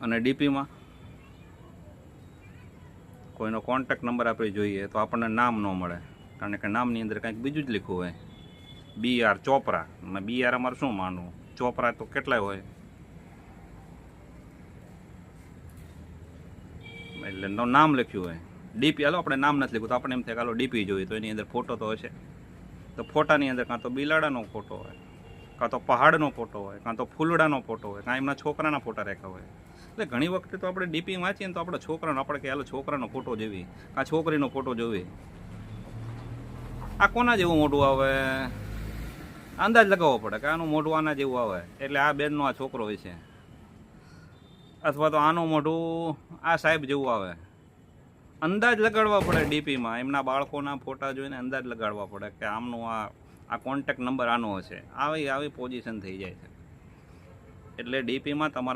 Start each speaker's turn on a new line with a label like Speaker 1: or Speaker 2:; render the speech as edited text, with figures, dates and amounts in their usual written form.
Speaker 1: અને ડીપીમાં કોઈનો contact number આપણે જોઈએ તો આપણને નામ ન મળે, કારણ કે નામની અંદર કંઈક બીજું જ લખ્યું હોય. BR ચોપરા, અને BR અમારે શું માનવું, ચોપરા તો કેટલાય હોય, એટલે નામ લખ્યું હોય. ડીપી હાલો આપણે નામ નથી લખ્યું તો આપણે એમ થાય કે હાલો ડીપી જોઈએ તો એની અંદર ફોટો તો હશે. તો ફોટાની અંદર કાં તો બિલાડાનો ફોટો હોય, કાં તો પહાડનો ફોટો હોય, કાં તો ફૂલડાનો ફોટો હોય, કાં એમના છોકરાના ફોટા રાખ્યા હોય. એટલે ઘણી વખતે તો આપણે ડીપી વાંચીએ ને તો આપણા છોકરાનો આપણે કે હાલો છોકરાનો ફોટો જોવી, કાં છોકરીનો ફોટો જોવી. આ કોના જેવું મોઢું આવે, અંદાજ લગાવવો પડે કે આનું મોઢું આના જેવું આવે એટલે આ બેનનો આ છોકરો હોય છે, અથવા તો આનું મોઢું આ સાહેબ જેવું આવે. અંદાજ લગાડવા પડે ડીપીમાં, એમના બાળકોના ફોટા જોઈને અંદાજ લગાડવા પડે કે આમનું આ કોન્ટેક્ટ નંબર આનો હશે. આવી પોઝિશન થઈ જાય છે. એટલે ડીપીમાં તમારા